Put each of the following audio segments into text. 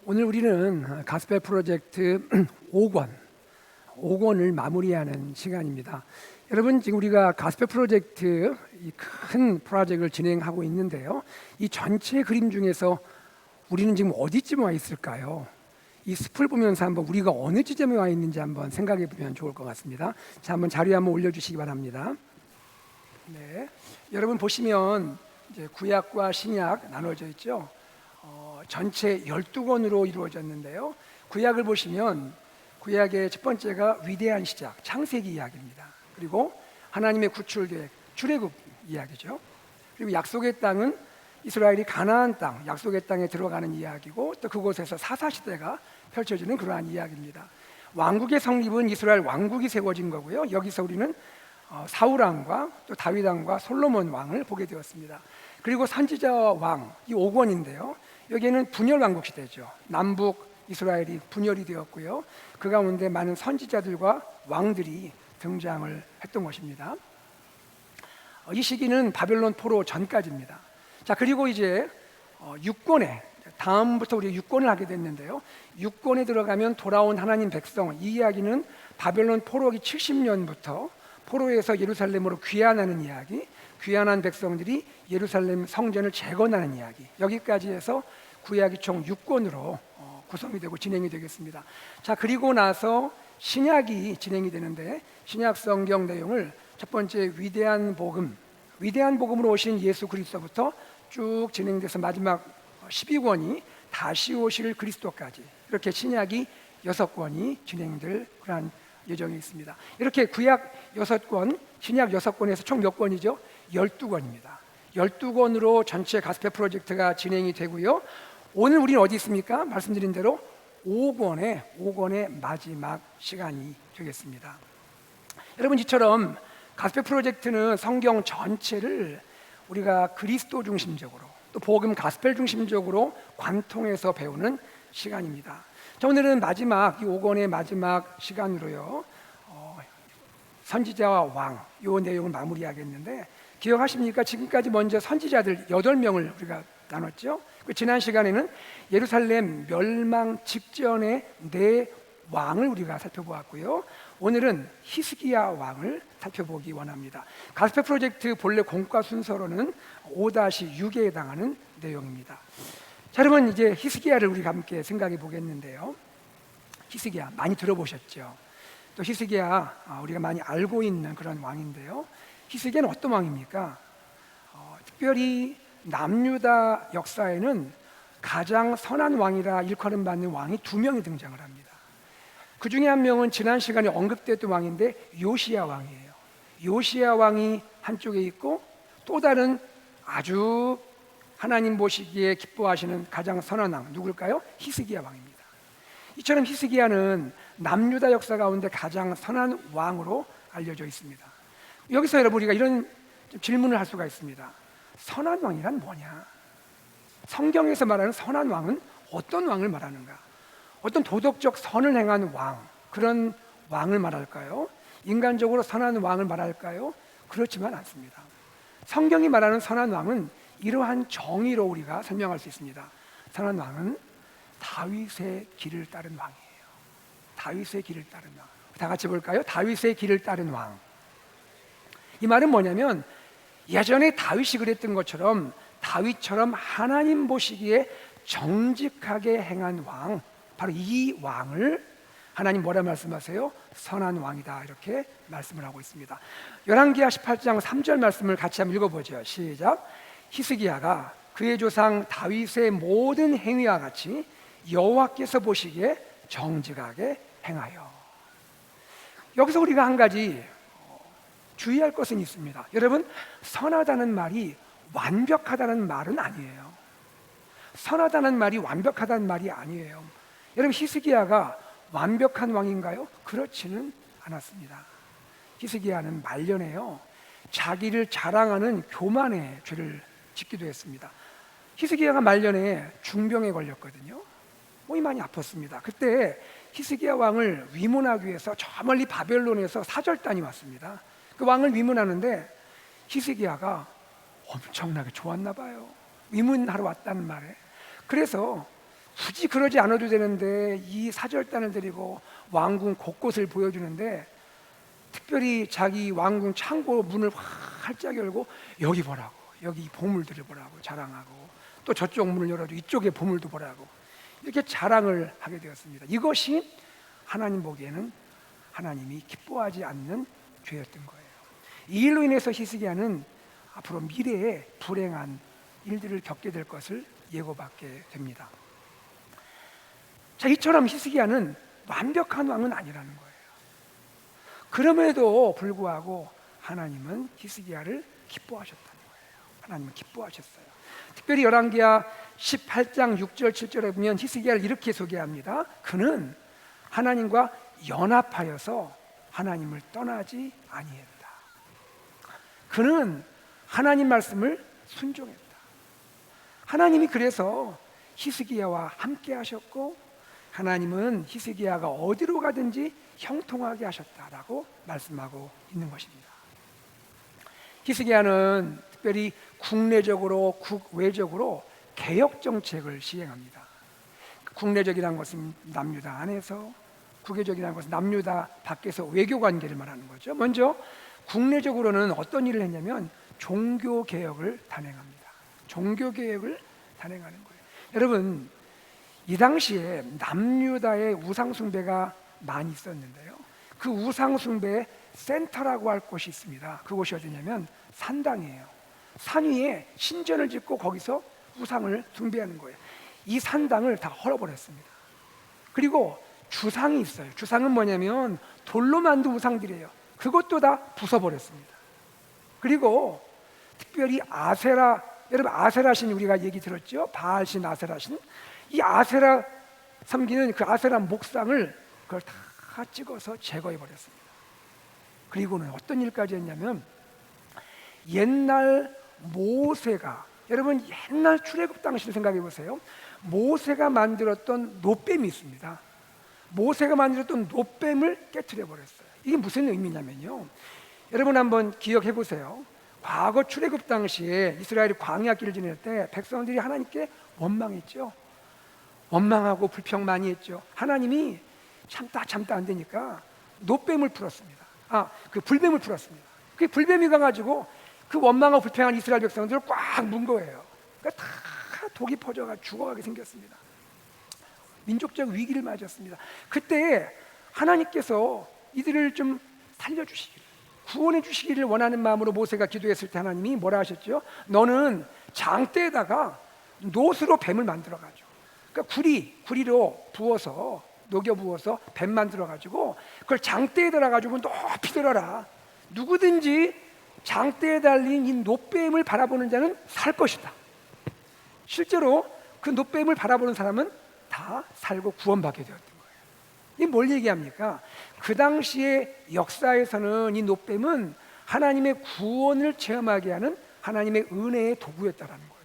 오늘 우리는 가스펠 프로젝트 5권을 마무리하는 시간입니다. 여러분, 지금 우리가 가스펠 프로젝트 이 큰 프로젝트를 진행하고 있는데요. 이 전체 그림 중에서 우리는 지금 어디쯤 와 있을까요? 이 숲을 보면서 한번 우리가 어느 지점에 와 있는지 한번 생각해 보면 좋을 것 같습니다. 자, 한번 자료에 한번 올려주시기 바랍니다. 네, 여러분 보시면 이제 구약과 신약 나눠져 있죠. 전체 12권으로 이루어졌는데요. 구약을 보시면 구약의 첫 번째가 위대한 시작, 창세기 이야기입니다. 그리고 하나님의 구출 계획, 출애굽 이야기죠. 그리고 약속의 땅은 이스라엘이 가나안 땅, 약속의 땅에 들어가는 이야기고, 또 그곳에서 사사시대가 펼쳐지는 그러한 이야기입니다. 왕국의 성립은 이스라엘 왕국이 세워진 거고요. 여기서 우리는 사울 왕과 또 다윗 왕과 솔로몬 왕을 보게 되었습니다. 그리고 선지자와 왕, 이 5권인데요. 여기에는 분열 왕국 시대죠. 남북 이스라엘이 분열이 되었고요. 그 가운데 많은 선지자들과 왕들이 등장을 했던 것입니다. 이 시기는 바벨론 포로 전까지입니다. 자, 그리고 이제 6권에 다음부터 우리가 6권을 하게 됐는데요. 6권에 들어가면 돌아온 하나님 백성, 이 이야기는 바벨론 포로기 70년부터 포로에서 예루살렘으로 귀환하는 이야기, 귀환한 백성들이 예루살렘 성전을 재건하는 이야기, 여기까지 해서 구약이 총 6권으로 구성이 되고 진행이 되겠습니다. 자, 그리고 나서 신약이 진행이 되는데, 신약 성경 내용을 첫 번째 위대한 복음으로 오신 예수 그리스도부터 쭉 진행돼서 마지막 12권이 다시 오실 그리스도까지, 이렇게 신약이 6권이 진행될 그러한 예정이 있습니다. 이렇게 구약 6권, 신약 6권에서 총 몇 권이죠? 12권입니다. 12권으로 전체 가스펠 프로젝트가 진행이 되고요. 오늘 우리는 어디 있습니까? 말씀드린 대로 5권의 마지막 시간이 되겠습니다. 여러분, 이처럼 가스펠 프로젝트는 성경 전체를 우리가 그리스도 중심적으로, 또 복음 가스펠 중심적으로 관통해서 배우는 시간입니다. 자, 오늘은 마지막 이 5권의 마지막 시간으로요, 선지자와 왕, 이 내용을 마무리하겠는데, 기억하십니까? 지금까지 먼저 선지자들 8명을 우리가 나눴죠. 지난 시간에는 예루살렘 멸망 직전의 네 왕을 우리가 살펴보았고요. 오늘은 히스기야 왕을 살펴보기 원합니다. 가스펠 프로젝트 본래 공과 순서로는 5-6에 해당하는 내용입니다. 자, 여러분, 이제 히스기야를 우리가 함께 생각해 보겠는데요. 히스기야 많이 들어보셨죠? 또 히스기야 우리가 많이 알고 있는 그런 왕인데요. 히스기야는 어떤 왕입니까? 특별히 남유다 역사에는 가장 선한 왕이라 일컬음 받는 왕이 2명이 등장을 합니다. 그 중에 한 명은 지난 시간에 언급됐던 왕인데 요시야 왕이에요. 요시야 왕이 한쪽에 있고, 또 다른 아주 하나님 보시기에 기뻐하시는 가장 선한 왕, 누굴까요? 히스기야 왕입니다. 이처럼 히스기야는 남유다 역사 가운데 가장 선한 왕으로 알려져 있습니다. 여기서 여러분, 우리가 이런 질문을 할 수가 있습니다. 선한 왕이란 뭐냐? 성경에서 말하는 선한 왕은 어떤 왕을 말하는가? 어떤 도덕적 선을 행한 왕, 그런 왕을 말할까요? 인간적으로 선한 왕을 말할까요? 그렇지만 않습니다. 성경이 말하는 선한 왕은 이러한 정의로 우리가 설명할 수 있습니다. 선한 왕은 다윗의 길을 따른 왕이에요. 다윗의 길을 따른 왕. 다 같이 볼까요? 다윗의 길을 따른 왕. 이 말은 뭐냐면, 예전에 다윗이 그랬던 것처럼 다윗처럼 하나님 보시기에 정직하게 행한 왕, 바로 이 왕을 하나님 뭐라 말씀하세요? 선한 왕이다, 이렇게 말씀을 하고 있습니다. 열왕기하 18장 3절 말씀을 같이 한번 읽어보죠. 시작. 히스기야가 그의 조상 다윗의 모든 행위와 같이 여호와께서 보시기에 정직하게 행하여. 여기서 우리가 한 가지 주의할 것은 있습니다. 여러분, 선하다는 말이 완벽하다는 말은 아니에요. 선하다는 말이 완벽하다는 말이 아니에요. 여러분, 히스기야가 완벽한 왕인가요? 그렇지는 않았습니다. 히스기야는 말년에요, 자기를 자랑하는 교만의 죄를 짓기도 했습니다. 히스기야가 말년에 중병에 걸렸거든요. 몸이 많이 아팠습니다. 그때 히스기야 왕을 위문하기 위해서 저 멀리 바벨론에서 사절단이 왔습니다. 그 왕을 위문하는데 히스기야가 엄청나게 좋았나 봐요. 위문하러 왔다는 말에. 그래서 굳이 그러지 않아도 되는데 이 사절단을 데리고 왕궁 곳곳을 보여주는데, 특별히 자기 왕궁 창고 문을 활짝 열고 여기 보라고, 여기 보물들을 보라고 자랑하고, 또 저쪽 문을 열어도 이쪽에 보물도 보라고 이렇게 자랑을 하게 되었습니다. 이것이 하나님 보기에는 하나님이 기뻐하지 않는 죄였던 거예요. 이 일로 인해서 히스기야는 앞으로 미래에 불행한 일들을 겪게 될 것을 예고받게 됩니다. 자, 이처럼 히스기야는 완벽한 왕은 아니라는 거예요. 그럼에도 불구하고 하나님은 히스기야를 기뻐하셨다는 거예요. 하나님은 기뻐하셨어요. 특별히 열왕기하 18장 6절 7절에 보면 히스기야를 이렇게 소개합니다. 그는 하나님과 연합하여서 하나님을 떠나지 아니했다. 그는 하나님 말씀을 순종했다. 하나님이 그래서 히스기야와 함께 하셨고, 하나님은 히스기야가 어디로 가든지 형통하게 하셨다라고 말씀하고 있는 것입니다. 히스기야는 특별히 국내적으로 국외적으로 개혁 정책을 시행합니다. 국내적이라는 것은 남유다 안에서, 국외적이라는 것은 남유다 밖에서 외교 관계를 말하는 거죠. 먼저 국내적으로는 어떤 일을 했냐면 종교 개혁을 단행합니다. 종교 개혁을 단행하는 거예요. 여러분, 이 당시에 남유다의 우상 숭배가 많이 있었는데요, 그 우상 숭배의 센터라고 할 곳이 있습니다. 그곳이 어디냐면 산당이에요. 산 위에 신전을 짓고 거기서 우상을 숭배하는 거예요. 이 산당을 다 헐어버렸습니다. 그리고 주상이 있어요. 주상은 뭐냐면 돌로 만든 우상들이에요. 그것도 다 부숴버렸습니다. 그리고 특별히 아세라, 여러분 아세라신 우리가 얘기 들었죠? 바알신, 아세라신. 이 아세라 섬기는 그 아세라 목상을 그걸 다 찍어서 제거해 버렸습니다. 그리고는 어떤 일까지 했냐면, 옛날 모세가, 여러분 옛날 출애굽 당시를 생각해 보세요. 모세가 만들었던 놋뱀이 있습니다. 모세가 만들었던 놋뱀을 깨트려 버렸어요. 이게 무슨 의미냐면요, 여러분 한번 기억해 보세요. 과거 출애굽 당시에 이스라엘이 광야길을 지낼 때 백성들이 하나님께 원망했죠. 원망하고 불평 많이 했죠. 하나님이 참다 안 되니까 놋뱀을 풀었습니다. 그 불뱀을 풀었습니다. 그 불뱀이 가가지고 그 원망하고 불평한 이스라엘 백성들을 꽉 문 거예요. 그러니까 다 독이 퍼져가 죽어가게 생겼습니다. 민족적 위기를 맞았습니다. 그때 하나님께서 이들을 좀 살려주시기를, 구원해 주시기를 원하는 마음으로 모세가 기도했을 때 하나님이 뭐라 하셨죠? 너는 장대에다가 놋으로 뱀을 만들어가지고, 그러니까 구리로 부어서, 녹여 부어서 뱀 만들어가지고 그걸 장대에 달아가지고 높이 들어라. 누구든지 장대에 달린 이 놋뱀을 바라보는 자는 살 것이다. 실제로 그 놋뱀을 바라보는 사람은 다 살고 구원받게 되었던 거예요. 이게 뭘 얘기합니까? 그 당시의 역사에서는 이 놋뱀은 하나님의 구원을 체험하게 하는 하나님의 은혜의 도구였다라는 거예요.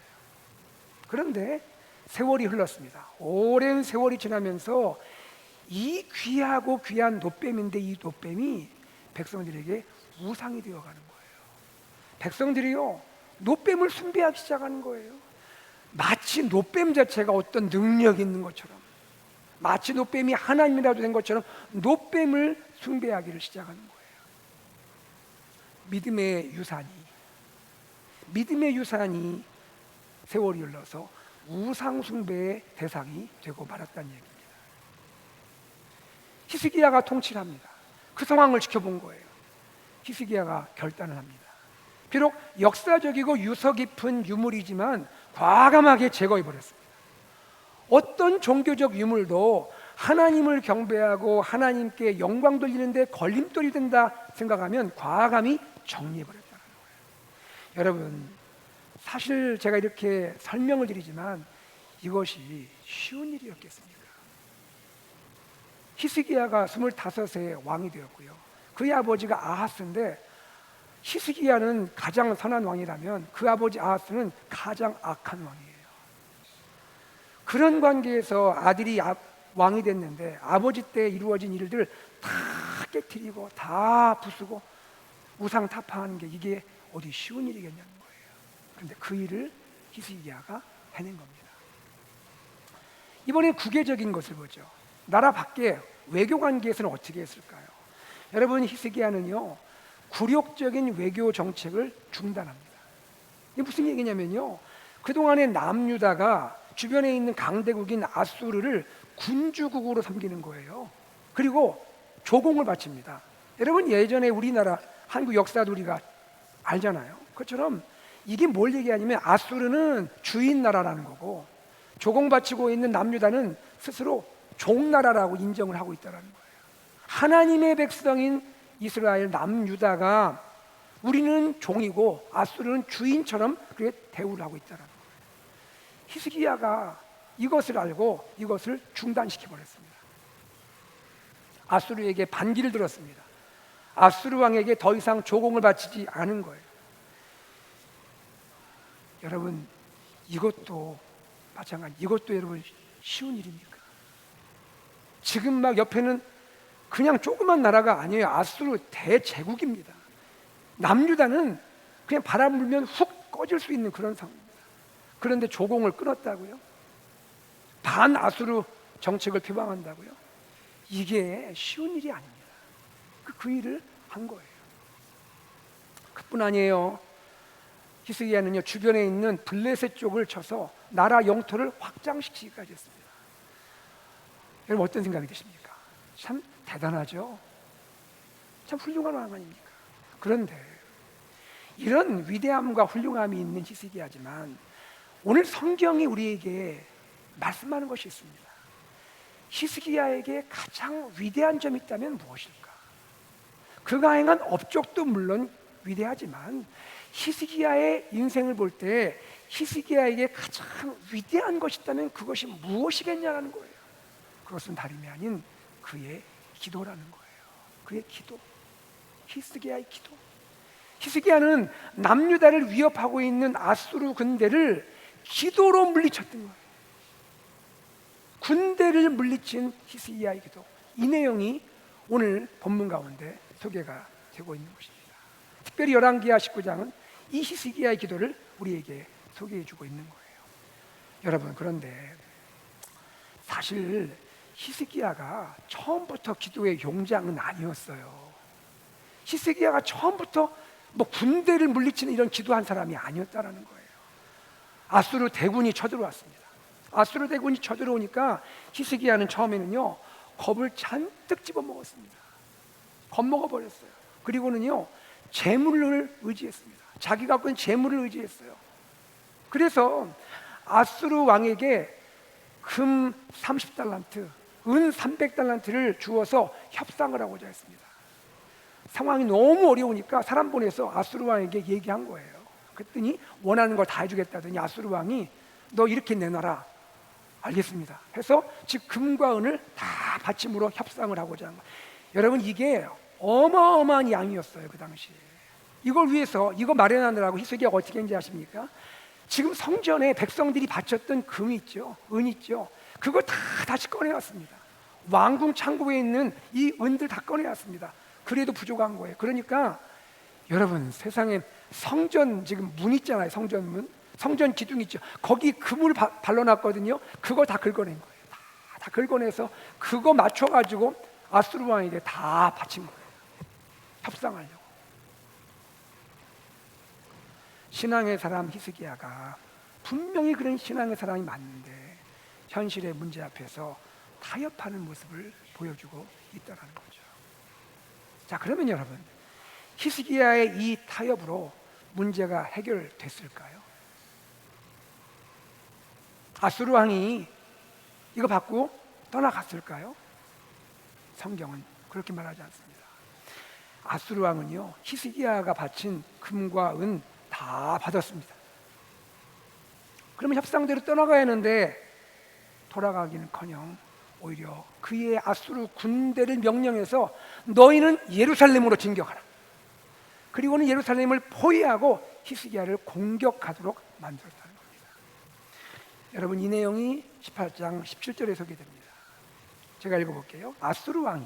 그런데 세월이 흘렀습니다. 오랜 세월이 지나면서 이 귀하고 귀한 놋뱀인데 이 놋뱀이 백성들에게 우상이 되어가는 거예요. 백성들이요, 놋뱀을 숭배하기 시작하는 거예요. 마치 놋뱀 자체가 어떤 능력이 있는 것처럼, 마치 놋뱀이 하나님이라도 된 것처럼 놋뱀을 숭배하기를 시작하는 거예요. 믿음의 유산이 세월이 흘러서 우상 숭배의 대상이 되고 말았다는 얘기입니다. 히스기야가 통치를 합니다. 그 상황을 지켜본 거예요. 히스기야가 결단을 합니다. 비록 역사적이고 유서 깊은 유물이지만 과감하게 제거해버렸습니다. 어떤 종교적 유물도 하나님을 경배하고 하나님께 영광 돌리는데 걸림돌이 된다 생각하면 과감히 정리해버렸다는 거예요. 여러분, 사실 제가 이렇게 설명을 드리지만 이것이 쉬운 일이었겠습니까? 히스기야가 25세에 왕이 되었고요, 그의 아버지가 아하스인데, 히스기야는 가장 선한 왕이라면 그 아버지 아하스는 가장 악한 왕이에요. 그런 관계에서 아들이 왕이 됐는데 아버지 때 이루어진 일들 다 깨트리고 다 부수고 우상 타파하는 게 이게 어디 쉬운 일이겠냐는 거예요. 그런데 그 일을 히스기야가 해낸 겁니다. 이번엔 국외적인 것을 보죠. 나라 밖에 외교 관계에서는 어떻게 했을까요? 여러분, 히스기야는요 굴욕적인 외교 정책을 중단합니다. 이게 무슨 얘기냐면요, 그동안에 남유다가 주변에 있는 강대국인 아수르를 군주국으로 섬기는 거예요. 그리고 조공을 바칩니다. 여러분, 예전에 우리나라 한국 역사도 우리가 알잖아요. 그것처럼 이게 뭘 얘기하냐면 아수르는 주인 나라라는 거고, 조공 바치고 있는 남유다는 스스로 종나라라고 인정을 하고 있다는 거예요. 하나님의 백성인 이스라엘 남유다가 우리는 종이고 아수르는 주인처럼 그렇게 대우를 하고 있다는 거예요. 히스기야가 이것을 알고 이것을 중단시켜 버렸습니다. 아수르에게 반기를 들었습니다. 아수르 왕에게 더 이상 조공을 바치지 않은 거예요. 여러분, 이것도 마찬가지. 이것도 여러분 쉬운 일입니까? 지금 막 옆에는 그냥 조그만 나라가 아니에요. 아수르 대제국입니다. 남유다는 그냥 바람 불면 훅 꺼질 수 있는 그런 상황입니다. 그런데 조공을 끊었다고요? 반 아수르 정책을 표방한다고요? 이게 쉬운 일이 아닙니다. 그 일을 한 거예요. 그뿐 아니에요. 히스기야는요 주변에 있는 블레셋 쪽을 쳐서 나라 영토를 확장시키기까지 했습니다. 여러분, 어떤 생각이 드십니까? 참 대단하죠. 참 훌륭한 왕 아닙니까? 그런데 이런 위대함과 훌륭함이 있는 히스기야지만 오늘 성경이 우리에게 말씀하는 것이 있습니다. 히스기야에게 가장 위대한 점이 있다면 무엇일까? 그가 행한 업적도 물론 위대하지만 히스기야의 인생을 볼 때 히스기야에게 가장 위대한 것이 있다면 그것이 무엇이겠냐라는 거예요. 그것은 다름이 아닌 그의 기도라는 거예요. 그의 기도, 히스기야의 기도. 히스기야는 남유다를 위협하고 있는 아수르 군대를 기도로 물리쳤던 거예요. 군대를 물리친 히스기야의 기도, 이 내용이 오늘 본문 가운데 소개가 되고 있는 것입니다. 특별히 열왕기하 19장은 이 히스기야의 기도를 우리에게 소개해주고 있는 거예요. 여러분, 그런데 사실 히스기야가 처음부터 기도의 용장은 아니었어요. 히스기야가 처음부터 뭐 군대를 물리치는 이런 기도한 사람이 아니었다라는 거예요. 아수르 대군이 쳐들어왔습니다. 아수르 대군이 쳐들어오니까 히스기야는 처음에는요 겁을 잔뜩 집어먹었습니다. 겁먹어 버렸어요. 그리고는요 재물을 의지했습니다. 자기가 갖고 있는 재물을 의지했어요. 그래서 아수르 왕에게 금 30달란트, 은 300달란트를 주어서 협상을 하고자 했습니다. 상황이 너무 어려우니까 사람 보내서 아수르 왕에게 얘기한 거예요. 그랬더니 원하는 걸 다 해주겠다더니 아수르 왕이 너 이렇게 내놔라. 알겠습니다. 해서 즉 금과 은을 다 바침으로 협상을 하고자 한 거예요. 여러분, 이게 어마어마한 양이었어요. 그 당시에. 이걸 위해서 이거 마련하느라고 히스기야가 어떻게 했는지 아십니까? 지금 성전에 백성들이 바쳤던 금이 있죠, 은 있죠. 그거 다 다시 꺼내왔습니다. 왕궁 창고에 있는 이 은들 다 꺼내왔습니다. 그래도 부족한 거예요. 그러니까 여러분, 세상에 성전 지금 문 있잖아요. 성전 문, 성전 기둥 있죠. 거기 금을 발라놨거든요. 그거 다 긁어낸 거예요. 다 긁어내서 그거 맞춰가지고 아수르 왕에게 다 바친 거예요. 협상하려고. 신앙의 사람 히스기야가 분명히 그런 신앙의 사람이 맞는데 현실의 문제 앞에서 타협하는 모습을 보여주고 있다는 거죠. 자, 그러면 여러분, 히스기야의 이 타협으로 문제가 해결됐을까요? 아수르 왕이 이거 받고 떠나갔을까요? 성경은 그렇게 말하지 않습니다. 아수르 왕은요 히스기야가 바친 금과 은 다 받았습니다. 그러면 협상대로 떠나가야 하는데 돌아가기는커녕 오히려 그의 아수르 군대를 명령해서 너희는 예루살렘으로 진격하라. 그리고는 예루살렘을 포위하고 히스기야를 공격하도록 만들었다는 겁니다. 여러분, 이 내용이 18장 17절에 소개됩니다. 제가 읽어볼게요. 아수르 왕이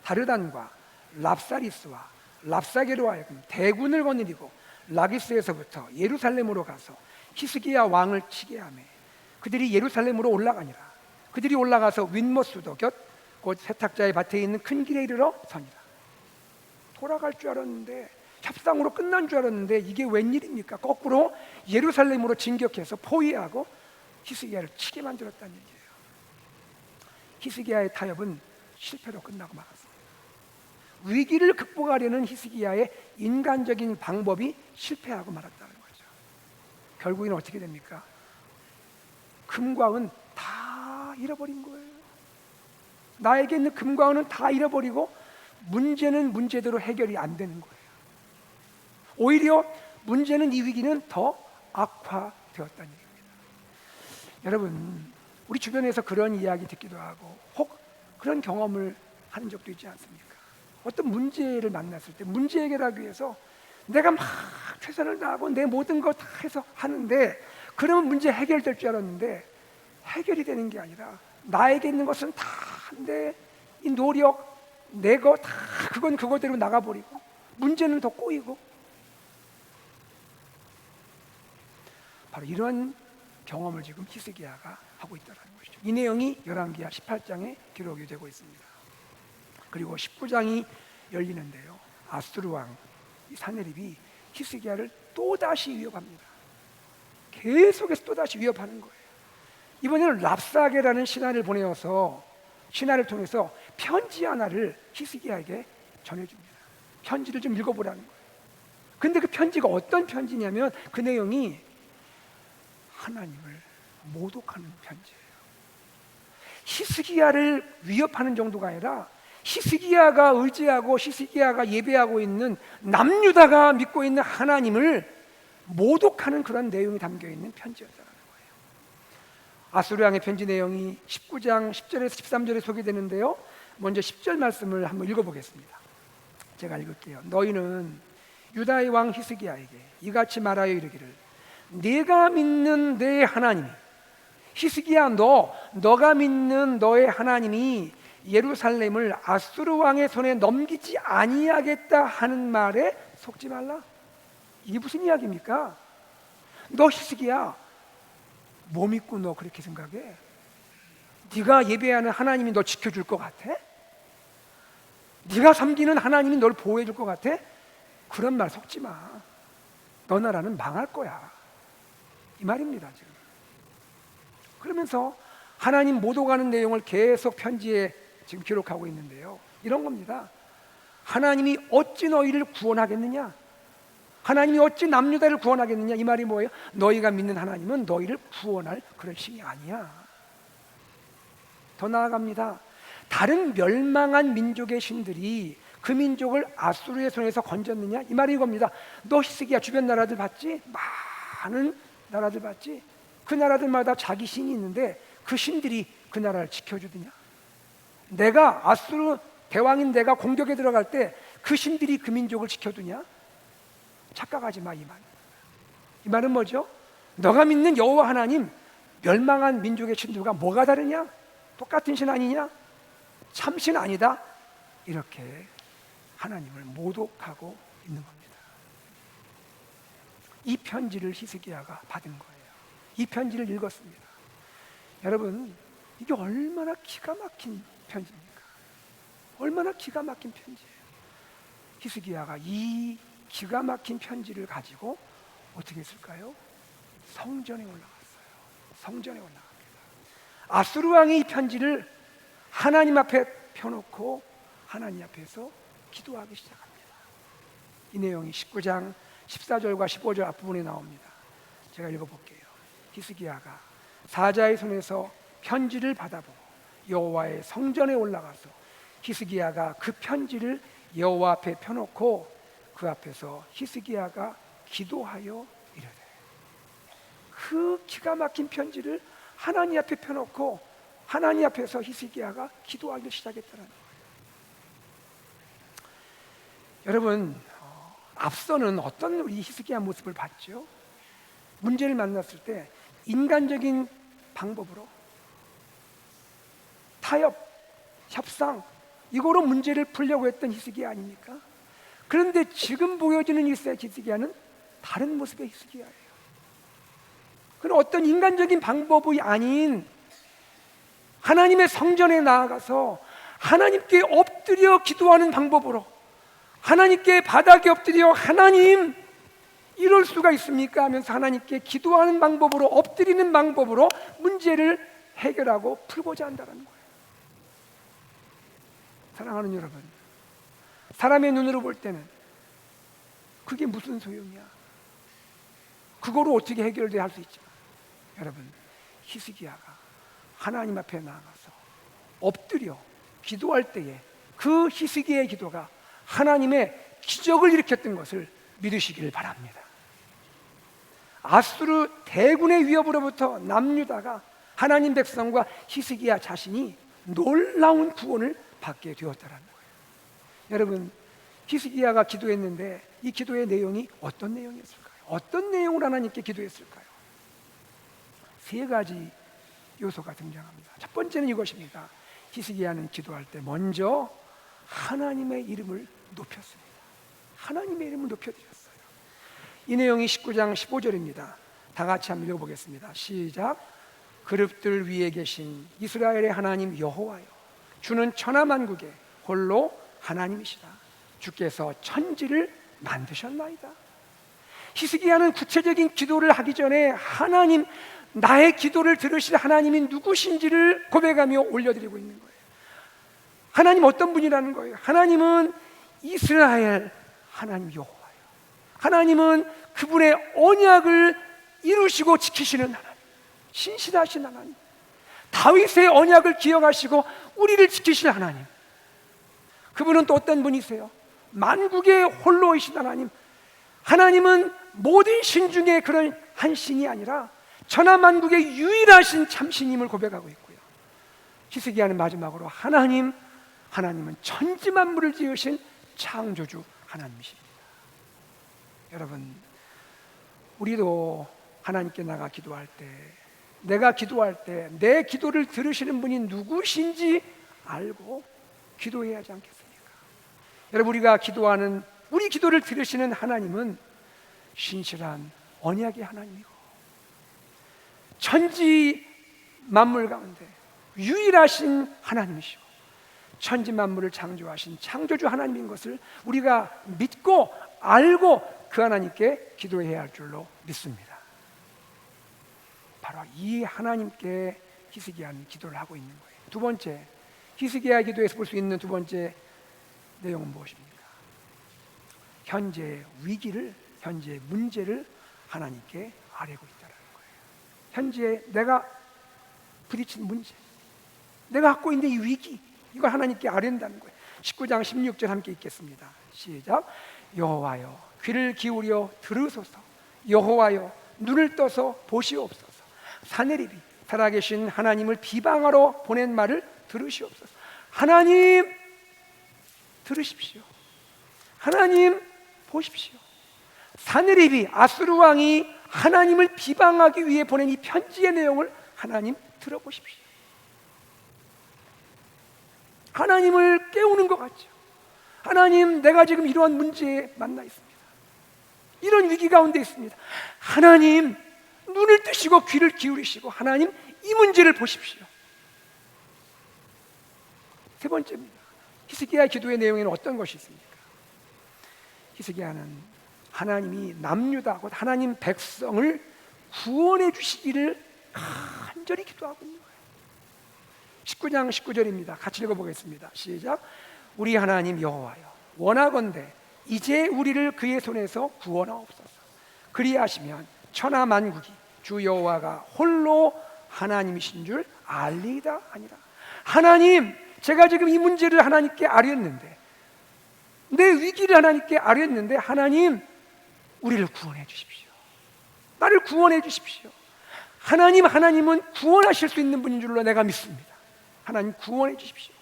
다르단과 랍사리스와 랍사게로 하여금 대군을 거느리고 라기스에서부터 예루살렘으로 가서 히스기야 왕을 치게 하매 그들이 예루살렘으로 올라가니라. 그들이 올라가서 윗못수도 곁 곧 세탁자의 밭에 있는 큰 길에 이르러 서니라. 돌아갈 줄 알았는데, 협상으로 끝난 줄 알았는데 이게 웬일입니까? 거꾸로 예루살렘으로 진격해서 포위하고 히스기야를 치게 만들었다는 얘기예요. 히스기야의 타협은 실패로 끝나고 말았습니다. 위기를 극복하려는 히스기야의 인간적인 방법이 실패하고 말았다는 거죠. 결국에는 어떻게 됩니까? 금과 은 다 잃어버린 거예요. 나에게 있는 금과 은은 다 잃어버리고 문제는 문제대로 해결이 안 되는 거예요. 오히려 문제는, 이 위기는 더 악화되었다는 얘기입니다. 여러분, 우리 주변에서 그런 이야기 듣기도 하고 혹 그런 경험을 하는 적도 있지 않습니까? 어떤 문제를 만났을 때 문제 해결하기 위해서 내가 막 최선을 다하고 내 모든 걸 다 해서 하는데, 그러면 문제 해결될 줄 알았는데 해결이 되는 게 아니라 나에게 있는 것은 다 내 이 노력, 내 거 다 그건 그거대로 나가버리고 문제는 더 꼬이고, 바로 이런 경험을 지금 히스기야가 하고 있다는 것이죠. 이 내용이 열왕기하 18장에 기록이 되고 있습니다. 그리고 19장이 열리는데요, 아수르 왕 사네립이 히스기야를 또다시 위협합니다. 계속해서 또다시 위협하는 거예요. 이번에는 랍사게라는 신하를 보내어서, 신하를 통해서 편지 하나를 히스기야에게 전해줍니다. 편지를 좀 읽어보라는 거예요. 근데 그 편지가 어떤 편지냐면 그 내용이 하나님을 모독하는 편지예요. 히스기야를 위협하는 정도가 아니라 히스기야가 의지하고 히스기야가 예배하고 있는 남유다가 믿고 있는 하나님을 모독하는 그런 내용이 담겨 있는 편지였다는 거예요. 아수르 왕의 편지 내용이 19장 10절에서 13절에 소개되는데요, 먼저 10절 말씀을 한번 읽어보겠습니다. 제가 읽을게요. 너희는 유다의 왕 히스기야에게 이같이 말하여 이르기를, 네가 믿는 내 하나님이, 히스기야 너가 믿는 너의 하나님이 예루살렘을 아수르 왕의 손에 넘기지 아니하겠다 하는 말에 속지 말라. 이게 무슨 이야기입니까? 너 히스기야, 뭐 믿고 너 그렇게 생각해? 네가 예배하는 하나님이 너 지켜줄 것 같아? 네가 섬기는 하나님이 널 보호해줄 것 같아? 그런 말 속지 마. 너 나라는 망할 거야, 이 말입니다 지금. 그러면서 하나님 모독하는 내용을 계속 편지에 지금 기록하고 있는데요, 이런 겁니다. 하나님이 어찌 너희를 구원하겠느냐? 하나님이 어찌 남유다를 구원하겠느냐? 이 말이 뭐예요? 너희가 믿는 하나님은 너희를 구원할 그런 신이 아니야. 더 나아갑니다. 다른 멸망한 민족의 신들이 그 민족을 아수르의 손에서 건졌느냐? 이 말이 이겁니다. 너 히스기야 주변 나라들 봤지? 많은 나라들 봤지? 그 나라들마다 자기 신이 있는데 그 신들이 그 나라를 지켜주느냐? 내가 아수르 대왕인 내가 공격에 들어갈 때 그 신들이 그 민족을 지켜두냐? 착각하지 마, 이 말. 이 말은 뭐죠? 너가 믿는 여호와 하나님, 멸망한 민족의 신들과 뭐가 다르냐? 똑같은 신 아니냐? 참신 아니다. 이렇게 하나님을 모독하고 있는 겁니다. 이 편지를 히스기야가 받은 거예요. 이 편지를 읽었습니다. 여러분, 이게 얼마나 기가 막힌 편지입니까? 얼마나 기가 막힌 편지예요. 히스기야가 이 기가 막힌 편지를 가지고 어떻게 했을까요? 성전에 올라갔어요. 성전에 올라갑니다. 아수르 왕이 이 편지를 하나님 앞에 펴놓고 하나님 앞에서 기도하기 시작합니다. 이 내용이 19장 14절과 15절 앞부분에 나옵니다. 제가 읽어볼게요. 히스기야가 사자의 손에서 편지를 받아보고 여호와의 성전에 올라가서 히스기야가 그 편지를 여호와 앞에 펴놓고 그 앞에서 히스기야가 기도하여 이르되, 그 기가 막힌 편지를 하나님 앞에 펴놓고 하나님 앞에서 히스기야가 기도하기 시작했다는 거예요. 여러분, 앞서는 어떤 우리 히스기야 모습을 봤죠? 문제를 만났을 때 인간적인 방법으로 타협, 협상, 이거로 문제를 풀려고 했던 히스기야 아닙니까? 그런데 지금 보여지는 히스기야는 다른 모습의 히스기야예요. 그는 어떤 인간적인 방법이 아닌 하나님의 성전에 나아가서 하나님께 엎드려 기도하는 방법으로, 하나님께 바닥에 엎드려 하나님 이럴 수가 있습니까? 하면서 하나님께 기도하는 방법으로, 엎드리는 방법으로 문제를 해결하고 풀고자 한다는 거예요. 사랑하는 여러분, 사람의 눈으로 볼 때는 그게 무슨 소용이야? 그거로 어떻게 해결돼야 할 수 있지만, 여러분, 히스기야가 하나님 앞에 나아가서 엎드려 기도할 때에 그 히스기야의 기도가 하나님의 기적을 일으켰던 것을 믿으시기를 바랍니다. 아수르 대군의 위협으로부터 남유다가 하나님 백성과 히스기야 자신이 놀라운 구원을 받게 되었다는 거예요. 여러분, 히스기야가 기도했는데 이 기도의 내용이 어떤 내용이었을까요? 어떤 내용을 하나님께 기도했을까요? 세 가지 요소가 등장합니다. 첫 번째는 이것입니다. 히스기야는 기도할 때 먼저 하나님의 이름을 높였습니다. 하나님의 이름을 높여드렸어요. 이 내용이 19장 15절입니다. 다 같이 한번 읽어보겠습니다. 시작. 그룹들 위에 계신 이스라엘의 하나님 여호와여, 주는 천하만국의 홀로 하나님이시다. 주께서 천지를 만드셨나이다. 히스기야는 구체적인 기도를 하기 전에 하나님, 나의 기도를 들으실 하나님이 누구신지를 고백하며 올려드리고 있는 거예요. 하나님 어떤 분이라는 거예요? 하나님은 이스라엘 하나님 여호와예요. 하나님은 그분의 언약을 이루시고 지키시는 하나님, 신실하신 하나님, 다윗의 언약을 기억하시고 우리를 지키실 하나님. 그분은 또 어떤 분이세요? 만국의 홀로이신 하나님. 하나님은 모든 신 중에 그런 한 신이 아니라 천하만국의 유일하신 참신임을 고백하고 있고요. 히스기야는 마지막으로 하나님은 천지 만물을 지으신 창조주 하나님이십니다. 여러분, 우리도 하나님께 나가 기도할 때, 내가 기도할 때 내 기도를 들으시는 분이 누구신지 알고 기도해야 하지 않겠습니까? 여러분, 우리가 기도하는, 우리 기도를 들으시는 하나님은 신실한 언약의 하나님이고 천지 만물 가운데 유일하신 하나님이시고 천지 만물을 창조하신 창조주 하나님인 것을 우리가 믿고 알고 그 하나님께 기도해야 할 줄로 믿습니다. 바로 이 하나님께 히스기야는 기도를 하고 있는 거예요. 두 번째, 히스기야 기도에서 볼 수 있는 두 번째 내용은 무엇입니까? 현재 위기를, 현재 문제를 하나님께 아뢰고 있다는 거예요. 현재 내가 부딪힌 문제, 내가 갖고 있는 이 위기, 이걸 하나님께 아뢰는다는 거예요. 19장 16절 함께 읽겠습니다. 시작. 여호와여, 귀를 기울여 들으소서. 여호와여, 눈을 떠서 보시옵소서. 사내립이 살아계신 하나님을 비방하러 보낸 말을 들으시옵소서. 하나님 들으십시오. 하나님 보십시오. 사내립이, 아수르 왕이 하나님을 비방하기 위해 보낸 이 편지의 내용을 하나님 들어보십시오. 하나님을 깨우는 것 같죠. 하나님, 내가 지금 이러한 문제에 만나 있습니다. 이런 위기 가운데 있습니다. 하나님, 눈을 뜨시고 귀를 기울이시고 하나님, 이 문제를 보십시오. 세 번째입니다. 히스기야의 기도의 내용에는 어떤 것이 있습니까? 히스기야는 하나님이 남유다, 곧 하나님 백성을 구원해 주시기를 간절히 기도하고 있는 거예요. 19장 19절입니다. 같이 읽어보겠습니다. 시작. 우리 하나님 여호와여, 원하건대 이제 우리를 그의 손에서 구원하옵소서. 그리하시면 천하 만국이 주 여호와가 홀로 하나님이신 줄 알리이다 하니라. 하나님, 제가 지금 이 문제를 하나님께 아뢰었는데, 내 위기를 하나님께 아뢰었는데, 하나님 우리를 구원해 주십시오. 나를 구원해 주십시오. 하나님은 구원하실 수 있는 분인 줄로 내가 믿습니다. 하나님 구원해 주십시오.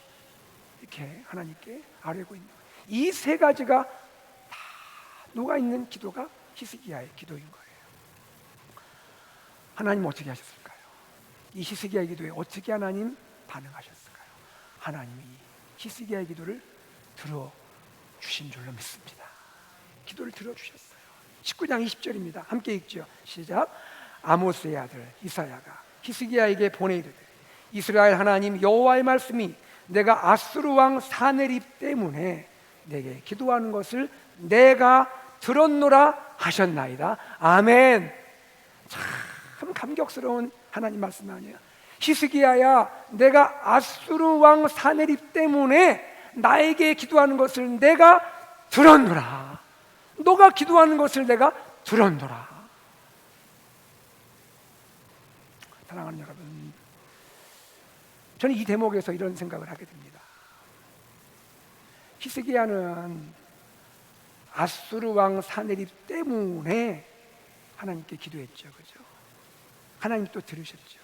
이렇게 하나님께 아뢰고 있는 거예요. 이 세 가지가 다 녹아있는 기도가 히스기야의 기도인 거예요. 하나님 어떻게 하셨을까요? 이 히스기야의 기도에 어떻게 하나님 반응하셨을까요? 하나님이 히스기야의 기도를 들어주신 줄로 믿습니다. 기도를 들어주셨어요. 19장 20절입니다. 함께 읽죠. 시작. 아모스의 아들 이사야가 히스기야에게 보내 이르되 이스라엘 하나님 여호와의 말씀이 내가 아수르 왕 사네립 때문에 내게 기도하는 것을 내가 들었노라 하셨나이다. 아멘. 참 감격스러운 하나님 말씀 아니에요. 히스기야야, 내가 아수르 왕 사네립 때문에 나에게 기도하는 것을 내가 들었노라. 너가 기도하는 것을 내가 들었노라. 사랑하는 여러분, 저는 이 대목에서 이런 생각을 하게 됩니다. 히스기야는 아수르 왕 사네립 때문에 하나님께 기도했죠, 그죠? 하나님 또 들으셨죠.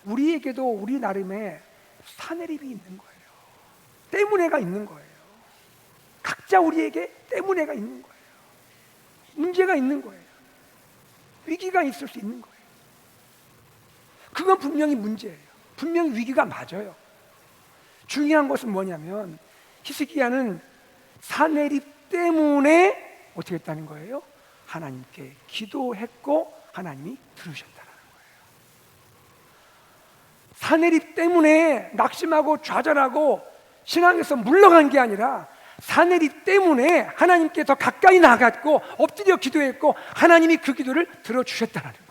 우리에게도 우리 나름의 사네립이 있는 거예요. 때문에가 있는 거예요. 각자 우리에게 때문에가 있는 거예요. 문제가 있는 거예요. 위기가 있을 수 있는 거예요. 그건 분명히 문제예요. 분명히 위기가 맞아요. 중요한 것은 뭐냐면 히스기야는 사네립 때문에 어떻게 했다는 거예요? 하나님께 기도했고 하나님이 들으셨다는 거예요. 사네립 때문에 낙심하고 좌절하고 신앙에서 물러간 게 아니라 사네립 때문에 하나님께 더 가까이 나갔고 엎드려 기도했고 하나님이 그 기도를 들어주셨다는 거예요.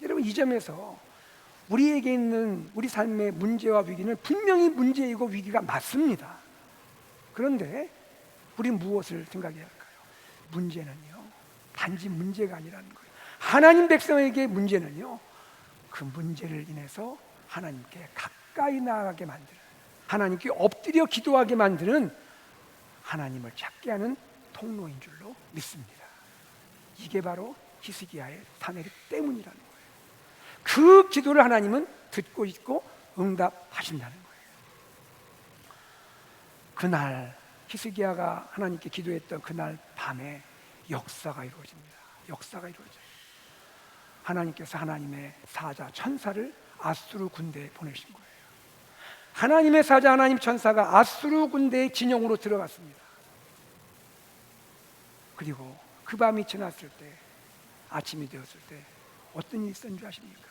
여러분, 이 점에서 우리에게 있는 우리 삶의 문제와 위기는 분명히 문제이고 위기가 맞습니다. 그런데 우리는 무엇을 생각해야 할까요? 문제는요, 단지 문제가 아니라는 거예요. 하나님 백성에게 문제는요, 그 문제를 인해서 하나님께 가까이 나아가게 만드는, 하나님께 엎드려 기도하게 만드는, 하나님을 찾게 하는 통로인 줄로 믿습니다. 이게 바로 히스기야의 사내립 때문이라는 거예요. 그 기도를 하나님은 듣고 있고 응답하신다는 거예요. 그날 히스기야가 하나님께 기도했던 그날 밤에 역사가 이루어집니다. 역사가 이루어져요. 하나님께서 하나님의 사자 천사를 아수르 군대에 보내신 거예요. 하나님의 사자 하나님 천사가 아수르 군대의 진영으로 들어갔습니다. 그리고 그 밤이 지났을 때, 아침이 되었을 때 어떤 일이 있었는 줄 아십니까?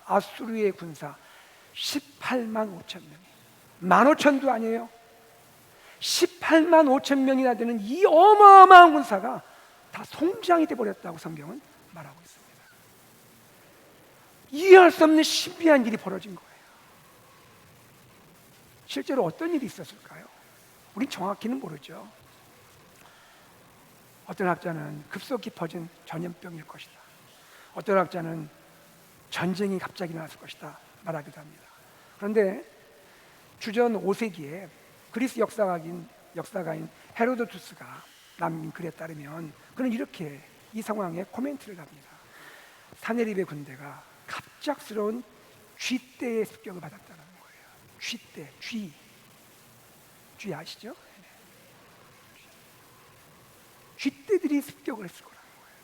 아수르의 군사 18만 5천 명이, 15,000도 아니에요. 18만 5천 명이나 되는 이 어마어마한 군사가 다 송장이 되어버렸다고 성경은 말하고 있습니다. 이해할 수 없는 신비한 일이 벌어진 거예요. 실제로 어떤 일이 있었을까요? 우린 정확히는 모르죠. 어떤 학자는 급속히 퍼진 전염병일 것이다. 어떤 학자는 전쟁이 갑자기 나왔을 것이다 말하기도 합니다. 그런데 주전 5세기에 그리스 역사가인 헤로도투스가 남긴 글에 따르면 그는 이렇게 이 상황에 코멘트를 합니다. 사네립의 군대가 갑작스러운 쥐떼의 습격을 받았다는 거예요. 쥐떼, 쥐 아시죠? 쥐떼들이 습격을 했을 거라는 거예요.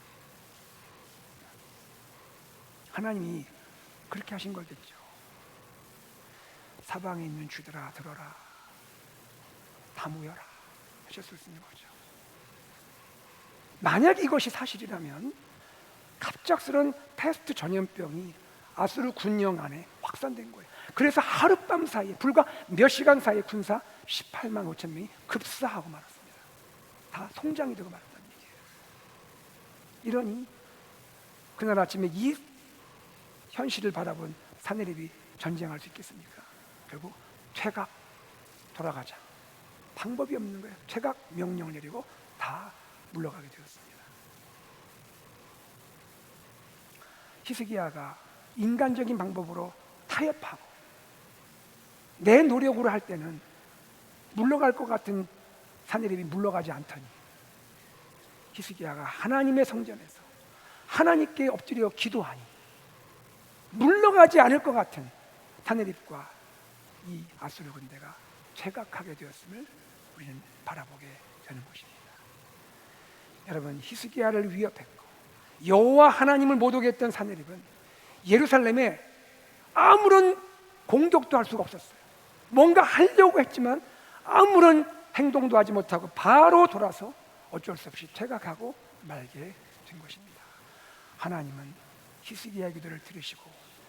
하나님이 그렇게 하신 거겠죠. 사방에 있는 쥐들아 들어라, 다 모여라 하셨을 수 있는 거죠. 만약 이것이 사실이라면 갑작스런 패스트 전염병이 아수르 군영 안에 확산된 거예요. 그래서 하룻밤 사이에, 불과 몇 시간 사이에 군사 18만 5천 명이 급사하고 말았습니다. 다 송장이 되고 말았다는 얘기예요. 이러니 그날 아침에 이 현실을 바라본 사네립이 전쟁할 수 있겠습니까? 결국 퇴각, 돌아가자. 방법이 없는 거예요. 퇴각 명령을 내리고 다 물러가게 되었습니다. 히스기야가 인간적인 방법으로 타협하고 내 노력으로 할 때는 물러갈 것 같은 사네립이 물러가지 않더니 히스기야가 하나님의 성전에서 하나님께 엎드려 기도하니 물러가지 않을 것 같은 사네립과 이 아수르 군대가 퇴각하게 되었음을 우리는 바라보게 되는 것입니다. 여러분, 히스기야를 위협했고 여호와 하나님을 못 오게 했던 사네립은 예루살렘에 아무런 공격도 할 수가 없었어요. 뭔가 하려고 했지만 아무런 행동도 하지 못하고 바로 돌아서 어쩔 수 없이 퇴각하고 말게 된 것입니다. 하나님은 히스기야의 기도를 들으시고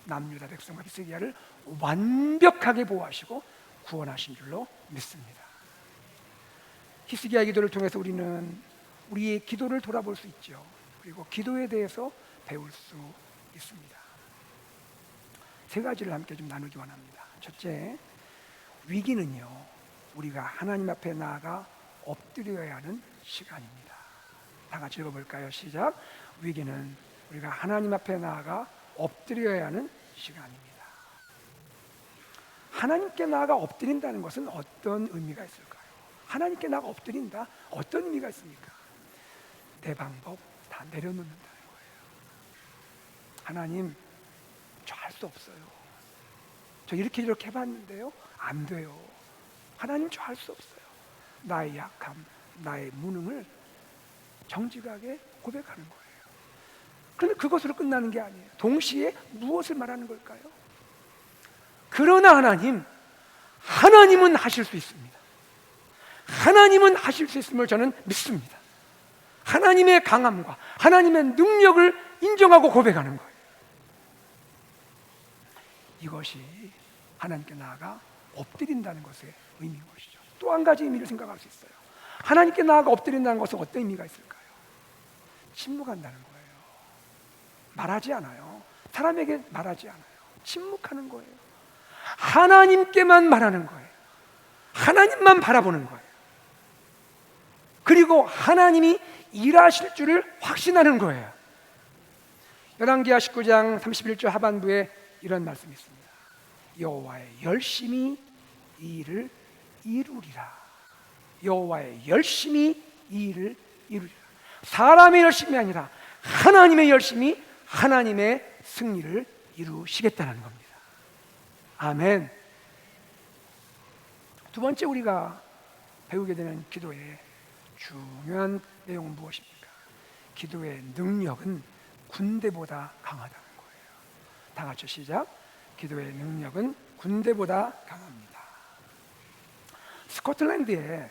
남유다 백성과 히스기야를 완벽하게 보호하시고 구원하신 줄로 믿습니다. 히스기야의 기도를 통해서 우리는 우리의 기도를 돌아볼 수 있죠. 그리고 기도에 대해서 배울 수 있습니다. 세 가지를 함께 좀 나누기 원합니다. 첫째, 위기는요, 우리가 하나님 앞에 나아가 엎드려야 하는 시간입니다. 다 같이 읽어볼까요? 시작. 위기는 우리가 하나님 앞에 나아가 엎드려야 하는 시간입니다. 하나님께 나아가 엎드린다는 것은 어떤 의미가 있을까요? 하나님께 나아가 엎드린다? 어떤 의미가 있습니까? 내 방법 다 내려놓는다는 거예요. 하나님, 저 할 수 없어요. 저 이렇게 해봤는데요, 안 돼요. 하나님, 저 할 수 없어요. 나의 약함, 나의 무능을 정직하게 고백하는 거예요. 그런데 그것으로 끝나는 게 아니에요. 동시에 무엇을 말하는 걸까요? 그러나 하나님은 하실 수 있습니다. 하나님은 하실 수 있음을 저는 믿습니다. 하나님의 강함과 하나님의 능력을 인정하고 고백하는 거예요. 이것이 하나님께 나아가 엎드린다는 것의 의미인 것이죠. 또 한 가지 의미를 생각할 수 있어요. 하나님께 나아가 엎드린다는 것은 어떤 의미가 있을까요? 침묵한다는 거예요. 말하지 않아요. 사람에게 말하지 않아요. 침묵하는 거예요. 하나님께만 말하는 거예요. 하나님만 바라보는 거예요. 그리고 하나님이 일하실 줄을 확신하는 거예요. 열왕기하 19장 31절 하반부에 이런 말씀이 있습니다. 여호와의 열심히 이 일을 이루리라. 여호와의 열심히 이 일을 이루리라. 사람의 열심이 아니라 하나님의 열심이 하나님의 승리를 이루시겠다는 겁니다. 아멘. 두 번째 우리가 배우게 되는 기도의 중요한 내용은 무엇입니까? 기도의 능력은 군대보다 강하다는 거예요. 다 같이 시작. 기도의 능력은 군대보다 강합니다. 스코틀랜드의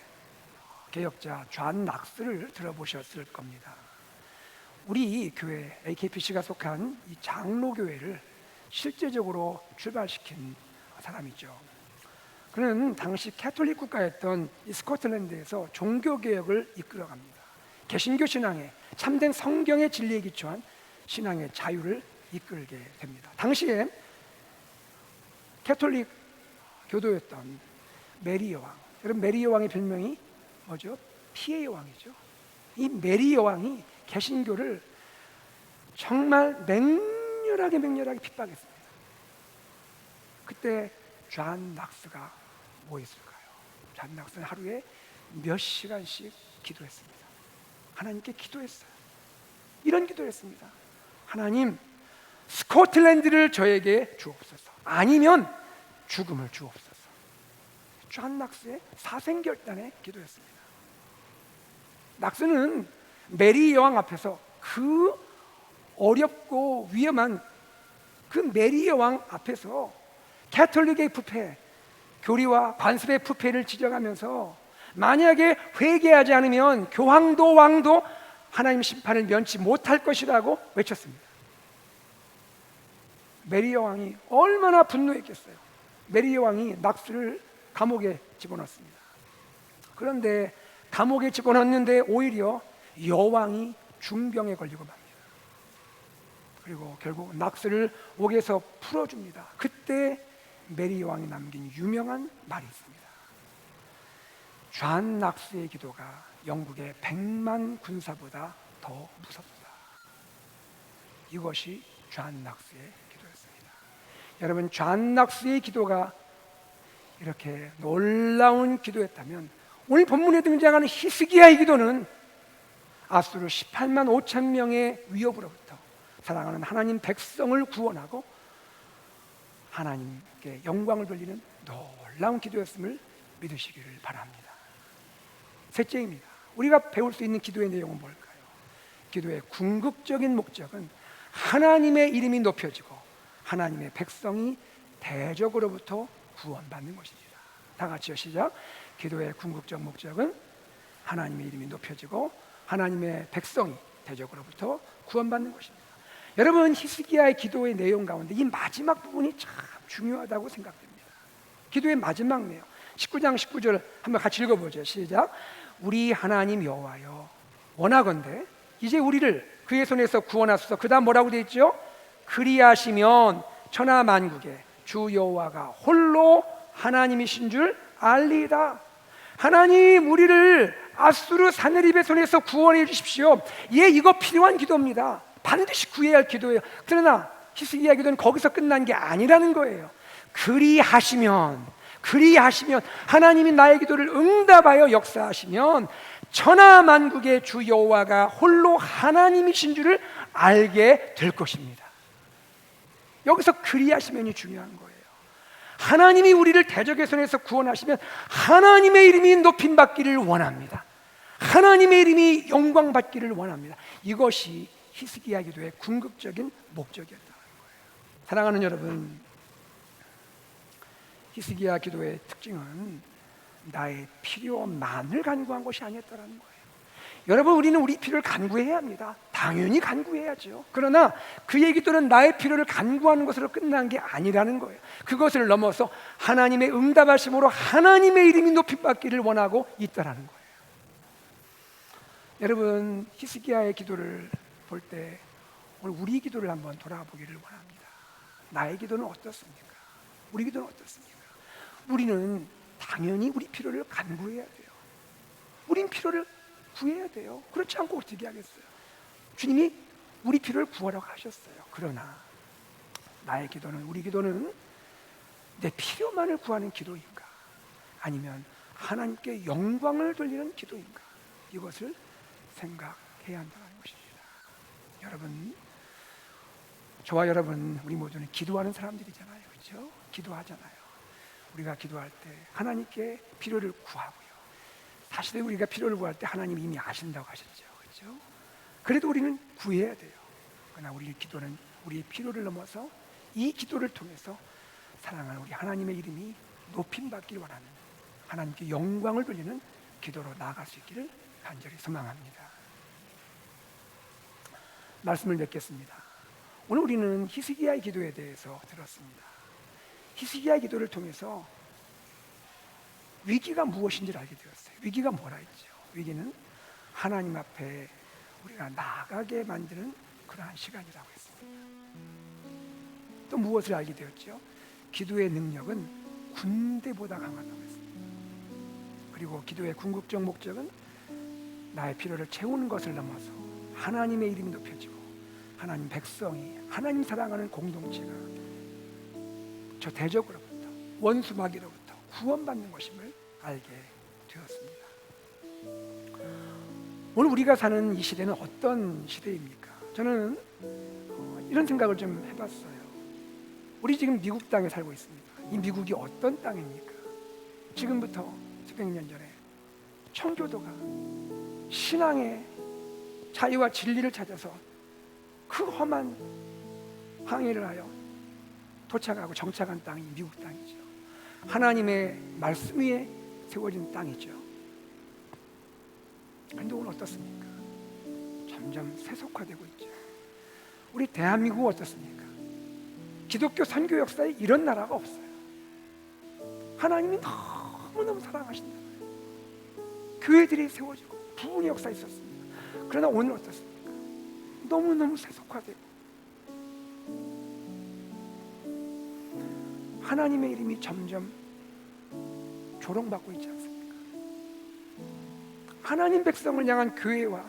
개혁자 존 낙스를 들어보셨을 겁니다. 우리 교회 AKPC가 속한 이 장로교회를 실제적으로 출발시킨 사람이죠. 그는 당시 캐톨릭 국가였던 이 스코틀랜드에서 종교개혁을 이끌어갑니다. 개신교 신앙에 참된 성경의 진리에 기초한 신앙의 자유를 이끌게 됩니다. 당시에 캐톨릭 교도였던 메리 여왕, 여러분 메리 여왕의 별명이 뭐죠? 피해 여왕이죠. 이 메리 여왕이 개신교를 정말 맹렬하게 핍박했습니다. 그때 존 낙스가 뭐 했을까요? 존 낙스는 하루에 몇 시간씩 기도했습니다. 하나님께 기도했어요. 이런 기도를 했습니다. 하나님, 스코틀랜드를 저에게 주옵소서. 아니면 죽음을 주옵소서. 존 낙스의 사생결단의 기도였습니다. 낙스는 메리 여왕 앞에서 그 어렵고 위험한 그 메리 여왕 앞에서 캐톨릭의 부패, 교리와 관습의 부패를 지적하면서 만약에 회개하지 않으면 교황도 왕도 하나님 심판을 면치 못할 것이라고 외쳤습니다. 메리 여왕이 얼마나 분노했겠어요. 메리 여왕이 낙스를 감옥에 집어넣습니다. 그런데 감옥에 집어넣는데 오히려 여왕이 중병에 걸리고 맙니다. 그리고 결국 낙스를 옥에서 풀어줍니다. 그때 메리 여왕이 남긴 유명한 말이 있습니다. 존 낙스의 기도가 영국의 100만 군사보다 더 무섭다. 이것이 존 낙스의 기도였습니다. 여러분, 존 낙스의 기도가 이렇게 놀라운 기도였다면 오늘 본문에 등장하는 히스기야의 기도는 아수르 18만 5천 명의 위협으로부터 사랑하는 하나님 백성을 구원하고 하나님께 영광을 돌리는 놀라운 기도였음을 믿으시기를 바랍니다. 셋째입니다. 우리가 배울 수 있는 기도의 내용은 뭘까요? 기도의 궁극적인 목적은 하나님의 이름이 높여지고 하나님의 백성이 대적으로부터 구원받는 것입니다. 다 같이요, 시작. 기도의 궁극적 목적은 하나님의 이름이 높여지고 하나님의 백성이 대적으로부터 구원받는 것입니다. 여러분, 히스기야의 기도의 내용 가운데 이 마지막 부분이 참 중요하다고 생각됩니다. 기도의 마지막 내용 19장 19절 한번 같이 읽어보죠. 시작. 우리 하나님 여호와여, 원하건대 이제 우리를 그의 손에서 구원하소서. 그 다음 뭐라고 되어 있죠? 그리하시면 천하 만국의 주 여호와가 홀로 하나님이신 줄 알리이다. 하나님, 우리를 아수르 사내립의 손에서 구원해 주십시오. 예, 이거 필요한 기도입니다. 반드시 구해야 할 기도예요. 그러나 히스기야 기도는 거기서 끝난 게 아니라는 거예요. 그리하시면 하나님이 나의 기도를 응답하여 역사하시면 천하 만국의 주 여호와가 홀로 하나님이신 줄을 알게 될 것입니다. 여기서 그리하시면이 중요한 거예요. 하나님이 우리를 대적의 손에서 구원하시면 하나님의 이름이 높임 받기를 원합니다. 하나님의 이름이 영광 받기를 원합니다. 이것이 히스기야 기도의 궁극적인 목적이었다는 거예요. 사랑하는 여러분, 히스기야 기도의 특징은 나의 필요만을 간구한 것이 아니었다는 거예요. 여러분, 우리는 우리 필요를 간구해야 합니다. 당연히 간구해야죠. 그러나 그의 기도는 나의 필요를 간구하는 것으로 끝난 게 아니라는 거예요. 그것을 넘어서 하나님의 응답하심으로 하나님의 이름이 높임받기를 원하고 있다라는 거예요. 여러분, 히스기야의 기도를 볼 때 오늘 우리 기도를 한번 돌아보기를 원합니다. 나의 기도는 어떻습니까? 우리 기도는 어떻습니까? 우리는 당연히 우리 필요를 간구해야 돼요. 우린 필요를 구해야 돼요. 그렇지 않고 어떻게 하겠어요? 주님이 우리 필요를 구하라고 하셨어요. 그러나 나의 기도는, 우리 기도는 내 필요만을 구하는 기도인가? 아니면 하나님께 영광을 돌리는 기도인가? 이것을 생각해야 한다는 것입니다. 여러분, 저와 여러분, 우리 모두는 기도하는 사람들이잖아요. 그렇죠? 기도하잖아요. 우리가 기도할 때 하나님께 필요를 구하고요. 사실은 우리가 필요를 구할 때 하나님이 이미 아신다고 하셨죠. 그렇죠? 그래도 우리는 구해야 돼요. 그러나 우리의 기도는 우리의 필요를 넘어서 이 기도를 통해서 사랑하는 우리 하나님의 이름이 높임받기를 원하는, 하나님께 영광을 돌리는 기도로 나아갈 수 있기를 간절히 소망합니다. 말씀을 맺겠습니다. 오늘 우리는 히스기야의 기도에 대해서 들었습니다. 히스기야의 기도를 통해서 위기가 무엇인지를 알게 되었어요. 위기가 뭐라 했죠? 위기는 하나님 앞에 우리가 나아가게 만드는 그러한 시간이라고 했습니다. 또 무엇을 알게 되었죠? 기도의 능력은 군대보다 강하다고 했습니다. 그리고 기도의 궁극적 목적은 나의 필요를 채우는 것을 넘어서 하나님의 이름이 높여지고 하나님 백성이, 하나님 사랑하는 공동체가 저 대적으로부터, 원수 마귀로부터 구원받는 것임을 알게 되었습니다. 오늘 우리가 사는 이 시대는 어떤 시대입니까? 저는 이런 생각을 좀 해봤어요. 우리 지금 미국 땅에 살고 있습니다. 이 미국이 어떤 땅입니까? 지금부터 수백 년 전에 청교도가 신앙의 자유와 진리를 찾아서 그 험한 항해를 하여 도착하고 정착한 땅이 미국 땅이죠. 하나님의 말씀 위에 세워진 땅이죠. 그런데 오늘 어떻습니까? 점점 세속화되고 있죠. 우리 대한민국은 어떻습니까? 기독교 선교 역사에 이런 나라가 없어요. 하나님이 너무너무 사랑하신다. 교회들이 세워지고 부흥의 역사에 있었습니다. 그러나 오늘 어떻습니까? 너무너무 세속화되고 하나님의 이름이 점점 조롱받고 있지 않습니까? 하나님 백성을 향한 교회와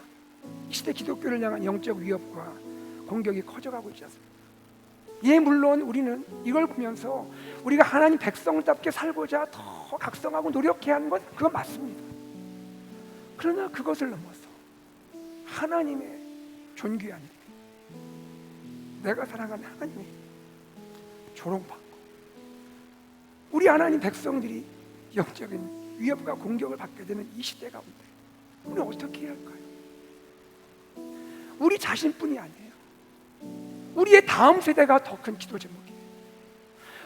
이 시대 기독교를 향한 영적 위협과 공격이 커져가고 있지 않습니까? 예, 물론 우리는 이걸 보면서 우리가 하나님 백성답게 살고자 더 각성하고 노력해야 하는 건 그건 맞습니다. 그러나 그것을 넘어서 하나님의 존귀한 이름, 내가 사랑하는 하나님의 조롱받고 우리 하나님 백성들이 영적인 위협과 공격을 받게 되는 이 시대 가운데 우리는 어떻게 해야 할까요? 우리 자신뿐이 아니에요. 우리의 다음 세대가 더 큰 기도 제목이에요.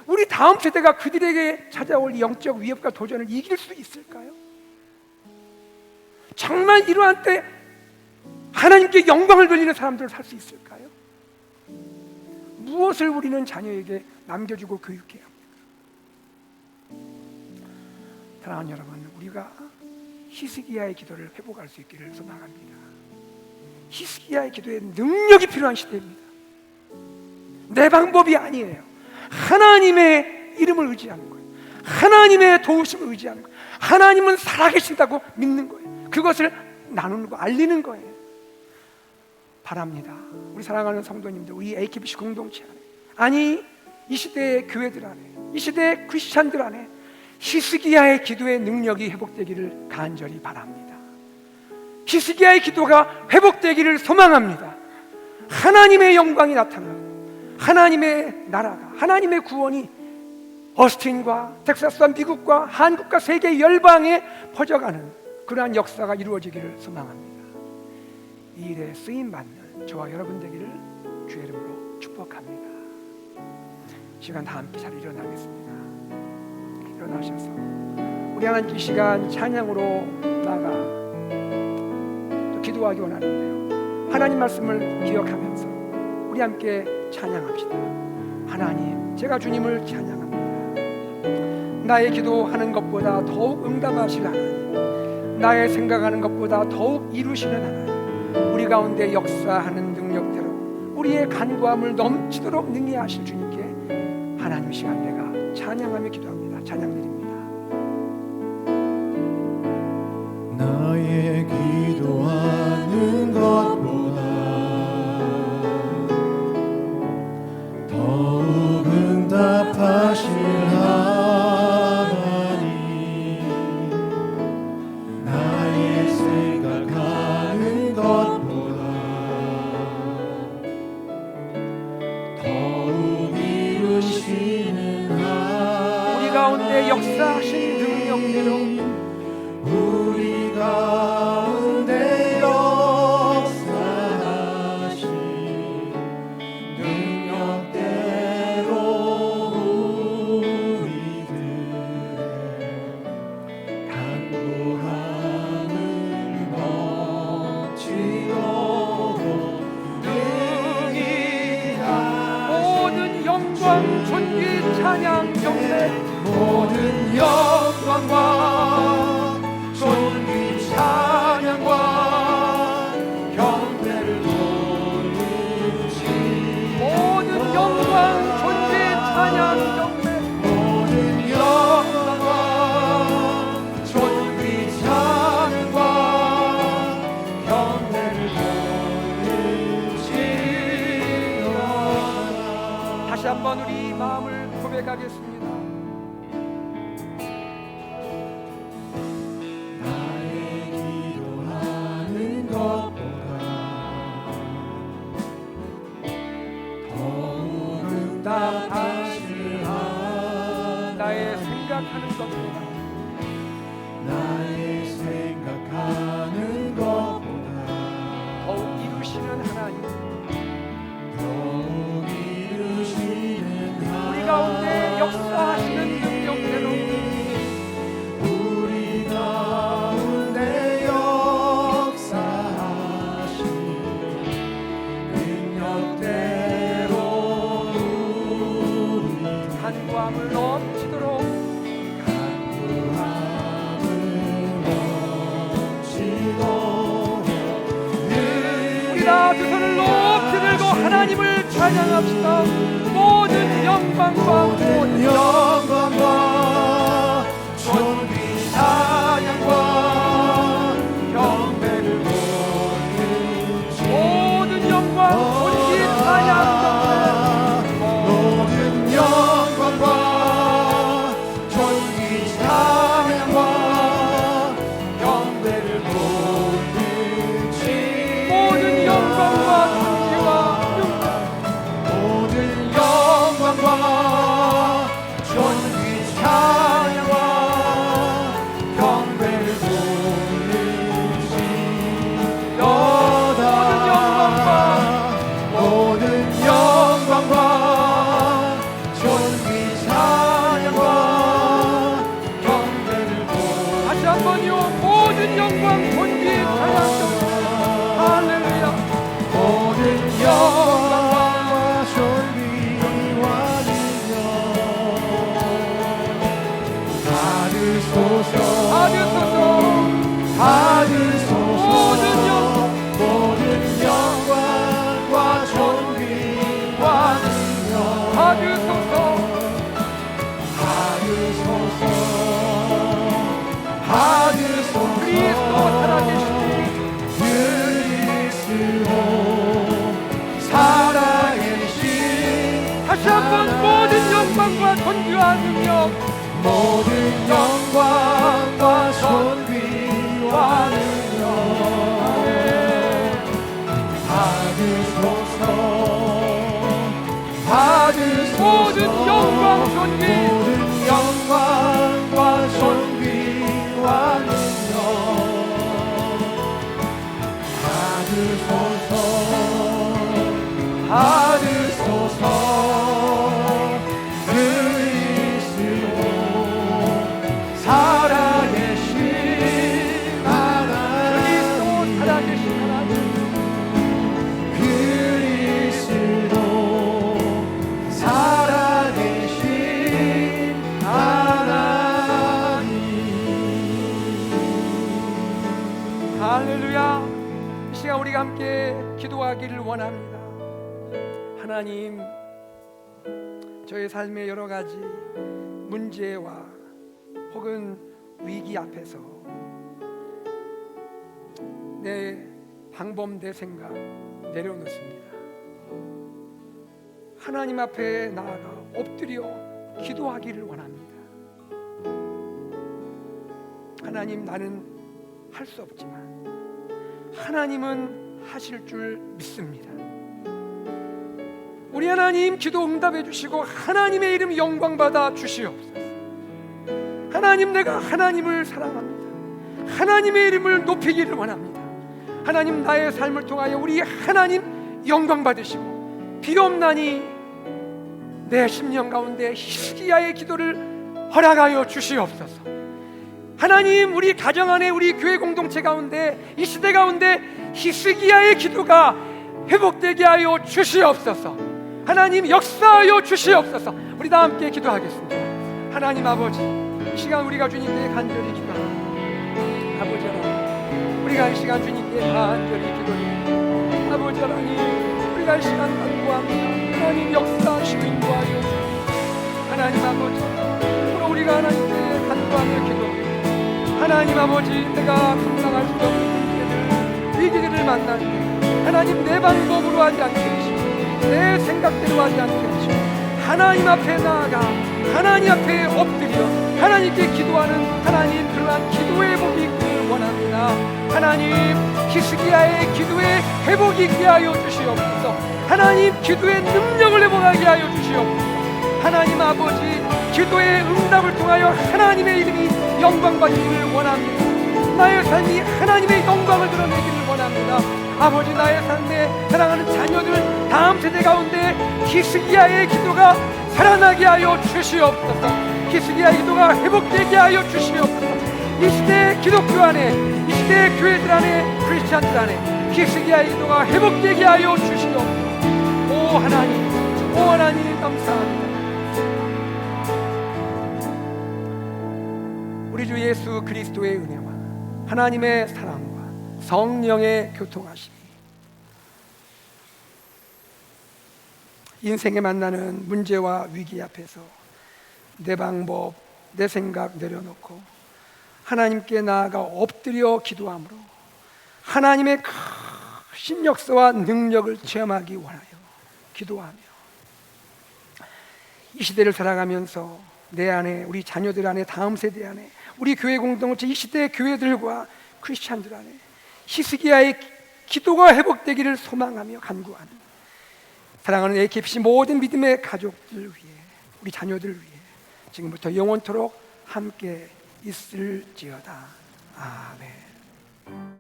우리 다음 세대가 그들에게 찾아올 영적 위협과 도전을 이길 수 있을까요? 정말 이러한 때 하나님께 영광을 돌리는 사람들을 살 수 있을까요? 무엇을 우리는 자녀에게 남겨주고 교육해야 합니까? 사랑하는 여러분, 우리가 히스기야의 기도를 회복할 수 있기를 소망합니다. 히스기야의 기도에 능력이 필요한 시대입니다. 내 방법이 아니에요. 하나님의 이름을 의지하는 거예요. 하나님의 도우심을 의지하는 거예요. 하나님은 살아계신다고 믿는 거예요. 그것을 나누는 거, 알리는 거예요. 바랍니다. 우리 사랑하는 성도님들, 우리 AKBC 공동체 안에, 아니 이 시대의 교회들 안에, 이 시대의 크리스찬들 안에 히스기야의 기도의 능력이 회복되기를 간절히 바랍니다. 히스기야의 기도가 회복되기를 소망합니다. 하나님의 영광이 나타나고 하나님의 나라가, 하나님의 구원이 어스틴과 텍사스와 미국과 한국과 세계 열방에 퍼져가는 그러한 역사가 이루어지기를 소망합니다. 이 일에 쓰임받는 저와 여러분 되기를 주의 이름으로 축복합니다. 시간 다 함께 잘 일어나겠습니다. 일어나셔서 우리 하나님 이 시간 찬양으로 나가 또 기도하기 원하는데요, 하나님 말씀을 기억하면서 우리 함께 찬양합시다. 하나님, 제가 주님을 찬양합니다. 나의 기도하는 것보다 더욱 응답하실 하나님, 나의 생각하는 것보다 더욱 이루시는 하나님, 우리 가운데 역사하는 능력대로 우리의 간구함을 넘치도록 능히 하실 주님께 하나님 이 시간 내가 찬양하며 기도합니다. 찬양드립니다. 나의 기도하는 것보다 더욱 응답하실 하나님, 나의 생각하는 것보다 더욱 이루시는 하나님, 우리 가운데 역사하신 능력대로 우리 가운데 역사하신 능력대로 우리들의 간구함을 넘치도록 능히 모든 영광, 존귀, 찬양, 경배, 모든 영광과 존귀 찬양과 경배를 돌리시, 모든 영광, 존귀, 찬양, 경배, 모든 영광과 존귀 찬양과 경배를 돌리시라. 다시 한번 우리 마음을 고백하겠습니다. 나의 생각하는 것보다 나의 생각하는 것보다 더욱 이루시는 하나님, 더욱 이루시는 우리 가운데 역사하시는 능력대로 우리 가운데 역사하신 능력대로 간구함을 넘치도록 우리 다 두 손을 높이 들고 하나님을 찬양합시다. 모든 영광과 모든 영광과 존귀 찬양과 경배를 돌리시, 모든 영광, 존귀, 찬양, 모든 영광과 존귀 찬양과 경배를 돌리시, 모든 영광과 존귀와 모든 영광과 존귀 찬양과 모든 영광과 존귀와 능력 받으소서. 그리스도 살아계시니 그리스도 살아계신 다시 한번 모든 영광과 존귀와 능력 모든 영광과 존귀와 능력 받으소서 모든 영광 존귀 모든 영광과 존귀와 능력 받으소서 그리스도 살아계신 하나님 그리스도 살아계신 하나님 할렐루야. 이 시간 우리가 함께 기도하기를 원합니다. 하나님, 저의 삶의 여러 가지 문제와 혹은 위기 앞에서 내 방법, 내 생각 내려놓습니다. 하나님 앞에 나아가 엎드려 기도하기를 원합니다. 하나님, 나는 할 수 없지만 하나님은 하실 줄 믿습니다. 우리 하나님 기도 응답해 주시고 하나님의 이름 영광 받아 주시옵소서. 하나님, 내가 하나님을 사랑합니다. 하나님의 이름을 높이기를 원합니다. 하나님, 나의 삶을 통하여 우리 하나님 영광 받으시고 비옵나니 내 심령 가운데 히스기야의 기도를 허락하여 주시옵소서. 하나님, 우리 가정 안에 우리 교회 공동체 가운데 이 시대 가운데 히스기야의 기도가 회복되게 하여 주시옵소서. 하나님, 역사하여 주시옵소서. 우리 다 함께 기도하겠습니다. 하나님 아버지, 이 시간 우리가 주님께 간절히 기도합니다. 아버지 하나님, 우리가 이 시간 주님께 간절히 기도합니다. 아버지 하나님, 우리가 이 시간 간구합니다. 하나님, 역사하시고 인도하여 주옵소서. 하나님 아버지, 오늘 우리가 하나님께 간구하며 기도합니다. 하나님 아버지, 내가 감당할 수 없는 문제들, 위기들을 만날 때 하나님, 내 방법으로 하지 않게 하시고 내 생각대로 하지 않게 하시고 하나님 앞에 나아가 하나님 앞에 엎드려 하나님께 기도하는 하나님, 그러한 기도의 복이 있기를 원합니다. 하나님, 히스기야의 기도에 회복이 있게 하여 주시옵소서. 하나님, 기도의 능력을 회복하게 하여 주시옵소서. 하나님 아버지, 기도의 응답을 통하여 하나님의 이름이 영광 받기를 원합니다. 나의 삶이 하나님의 영광을 드러내기를 원합니다. 아버지, 나의 삶에 사랑하는 자녀들 다음 세대 가운데 히스기야의 기도가 살아나게 하여 주시옵소서. 히스기야의 기도가 회복되게 하여 주시옵소서. 이 시대 기독교 안에, 이 시대 교회들 안에, 크리스찬들 안에 히스기야의 기도가 회복되게 하여 주시옵소서. 오 하나님, 오 하나님, 감사합니다. 우리 주 예수 그리스도의 은혜와 하나님의 사랑과 성령의 교통하심이 인생에 만나는 문제와 위기 앞에서 내 방법, 내 생각 내려놓고 하나님께 나아가 엎드려 기도함으로 하나님의 크신 역사와 능력을 체험하기 원하여 기도하며 이 시대를 살아가면서 내 안에, 우리 자녀들 안에, 다음 세대 안에, 우리 교회 공동체, 이 시대의 교회들과 크리스찬들 안에 히스기야의 기도가 회복되기를 소망하며 간구하는 사랑하는 AKPC 모든 믿음의 가족들 위해, 우리 자녀들 위해 지금부터 영원토록 함께 있을지어다. 아멘.